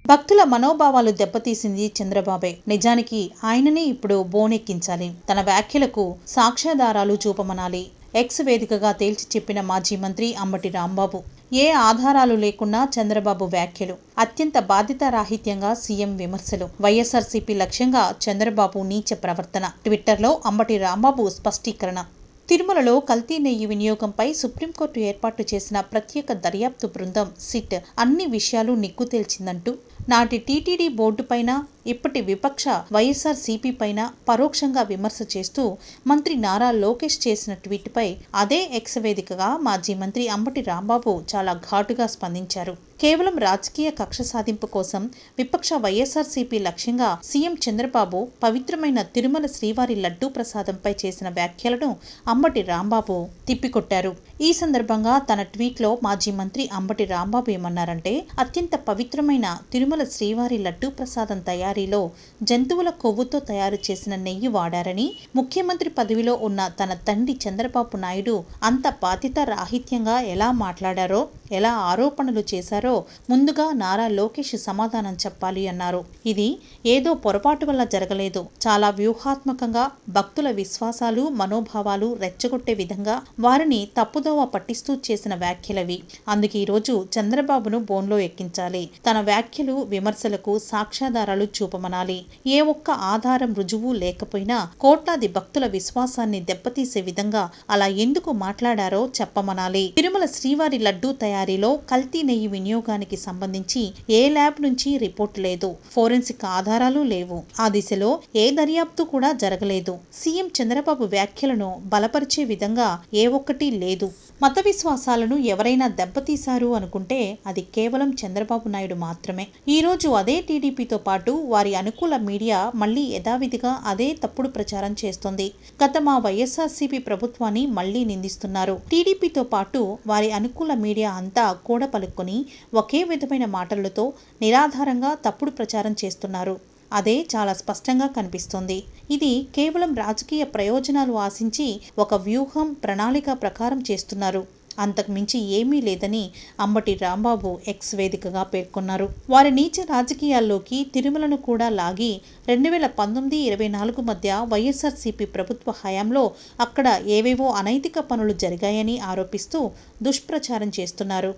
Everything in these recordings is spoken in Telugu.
భక్తుల మనోభావాలు దెబ్బతీసింది చంద్రబాబే. నిజానికి ఆయననే ఇప్పుడు బోనెక్కించాలి. తన వ్యాఖ్యలకు సాక్ష్యాధారాలు చూపమనాలి. ఎక్స్ వేదికగా తేల్చి చెప్పిన మాజీ మంత్రి అంబటి రాంబాబు. ఏ ఆధారాలు లేకున్నా చంద్రబాబు వ్యాఖ్యలు. అత్యంత బాధ్యతారాహిత్యంగా సీఎం విమర్శలు. వైఎస్ఆర్సీపీ లక్ష్యంగా చంద్రబాబు నీచ ప్రవర్తన. ట్విట్టర్లో అంబటి రాంబాబు స్పష్టీకరణ. తిరుమలలో కల్తీ నెయ్యి వినియోగంపై సుప్రీంకోర్టు ఏర్పాటు చేసిన ప్రత్యేక దర్యాప్తు బృందం సిట్ అన్ని విషయాలు నిగ్గు తేల్చిందంటూ నాటి టీటీడీ బోర్డుపైన, ఇప్పటి విపక్ష వైఎస్ఆర్సీపీ పైన పరోక్షంగా విమర్శ చేస్తూ మంత్రి నారా లోకేష్ చేసిన ట్వీట్పై అదే ఎక్స్ వేదికగా మాజీ మంత్రి అంబటి రాంబాబు చాలా ఘాటుగా స్పందించారు. కేవలం రాజకీయ కక్ష సాధింపు కోసం విపక్ష వైఎస్ఆర్సీపీ లక్ష్యంగా సీఎం చంద్రబాబు పవిత్రమైన తిరుమల శ్రీవారి లడ్డూ ప్రసాదంపై చేసిన వ్యాఖ్యలను అంబటి రాంబాబు తిప్పికొట్టారు. ఈ సందర్భంగా తన ట్వీట్లో మాజీ మంత్రి అంబటి రాంబాబు ఏమన్నారంటే, అత్యంత పవిత్రమైన తిరుమల శ్రీవారి లడ్డూ ప్రసాదం తయారీలో జంతువుల కొవ్వుతో తయారు చేసిన నెయ్యి వాడారని, ముఖ్యమంత్రి పదవిలో ఉన్న తన తండ్రి చంద్రబాబు నాయుడు అంత బాధ్యత రాహిత్యంగా ఎలా మాట్లాడారో, ఎలా ఆరోపణలు చేశారో ముందుగా నారా లోకేష్ సమాధానం చెప్పాలి అన్నారు. ఇది ఏదో పొరపాటు వల్ల జరగలేదు. చాలా వ్యూహాత్మకంగా భక్తుల విశ్వాసాలు, మనోభావాలు రెచ్చగొట్టే విధంగా వారిని తప్పుదోవ పట్టిస్తూ చేసిన వ్యాఖ్యలవి. అందుకే ఈరోజు చంద్రబాబును బోన్లో ఎక్కించాలి. తన వ్యాఖ్యలు, విమర్శలకు సాక్ష్యాధారాలు చూపమనాలి. ఏ ఒక్క ఆధారం, రుజువు లేకపోయినా కోట్లాది భక్తుల విశ్వాసాన్ని దెబ్బతీసే విధంగా అలా ఎందుకు మాట్లాడారో చెప్పమనాలి. తిరుమల శ్రీవారి లడ్డూ తయారీలో కల్తీ నెయ్యి వినియోగానికి సంబంధించి ఏ ల్యాబ్ నుంచి రిపోర్ట్ లేదు. ఫోరెన్సిక్ ఆధారాలు లేవు. ఆ దిశలో ఏ దర్యాప్తు కూడా జరగలేదు. సీఎం చంద్రబాబు వ్యాఖ్యలను బలపరిచే విధంగా ఏ ఒక్కటి లేదు. మత విశ్వాసాలను ఎవరైనా దెబ్బతీశారు అనుకుంటే అది కేవలం చంద్రబాబు నాయుడు మాత్రమే. ఈరోజు అదే టీడీపీతో పాటు వారి అనుకూల మీడియా మళ్లీ యథావిధిగా అదే తప్పుడు ప్రచారం చేస్తోంది. గత మా వైఎస్ఆర్సీపీ ప్రభుత్వాన్ని మళ్లీ నిందిస్తున్నారు. టీడీపీతో పాటు వారి అనుకూల మీడియా అంతా కూడ పలుకుని ఒకే విధమైన మాటలతో నిరాధారంగా తప్పుడు ప్రచారం చేస్తున్నారు. అదే చాలా స్పష్టంగా కనిపిస్తోంది. ఇది కేవలం రాజకీయ ప్రయోజనాలు ఆశించి ఒక వ్యూహం, ప్రణాళిక ప్రకారం చేస్తున్నారు. అంతకు మించి ఏమీ లేదని అంబటి రాంబాబు ఎక్స్ వేదికగా పేర్కొన్నారు. వారి నీచ రాజకీయాల్లోకి తిరుమలను కూడా లాగి 2019-24 మధ్య వైఎస్ఆర్సీపీ ప్రభుత్వ హయాంలో అక్కడ ఏవేవో అనైతిక పనులు జరిగాయని ఆరోపిస్తూ దుష్ప్రచారం చేస్తున్నారు.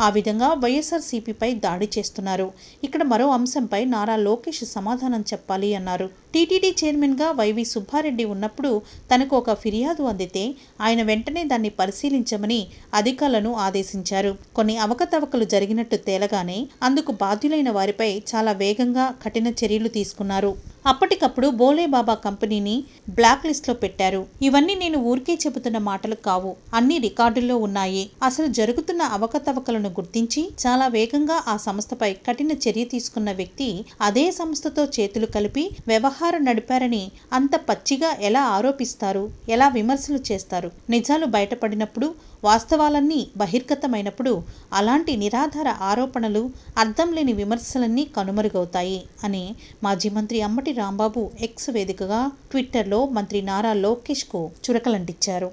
ఆ విధంగా వైఎస్ఆర్సీపీపై దాడి చేస్తున్నారు. ఇక్కడ మరో అంశంపై నారా లోకేష్ సమాధానం చెప్పాలి అన్నారు. టీటీడీ చైర్మన్గా వైవి సుబ్బారెడ్డి ఉన్నప్పుడు తనకు ఒక ఫిర్యాదు అందితే ఆయన వెంటనే దాన్ని పరిశీలించమని అధికారులను ఆదేశించారు. కొన్ని అవకతవకలు జరిగినట్టు తేలగానే అందుకు బాధ్యులైన వారిపై చాలా వేగంగా కఠిన చర్యలు తీసుకున్నారు. అప్పటికప్పుడు బోలేబాబా కంపెనీని బ్లాక్ లిస్ట్లో పెట్టారు. ఇవన్నీ నేను ఊరికే చెబుతున్న మాటలు కావు, అన్ని రికార్డుల్లో ఉన్నాయి. అసలు జరుగుతున్న అవకతవకలను గుర్తించి చాలా వేగంగా ఆ సంస్థపై కఠిన చర్య తీసుకున్న వ్యక్తి అదే సంస్థతో చేతులు కలిపి వ్యవహారం నడిపారని అంత పచ్చిగా ఎలా ఆరోపిస్తారు, ఎలా విమర్శలు చేస్తారు? నిజాలు బయటపడినప్పుడు, వాస్తవాలన్నీ బహిర్గతమైనప్పుడు అలాంటి నిరాధార ఆరోపణలు, అర్థం లేని విమర్శలన్నీ కనుమరుగవుతాయి అని మాజీ మంత్రి అంబటి రాంబాబు ఎక్స్ వేదికగా ట్విట్టర్లో మంత్రి నారా లోకేష్కు చురకలంటించారు.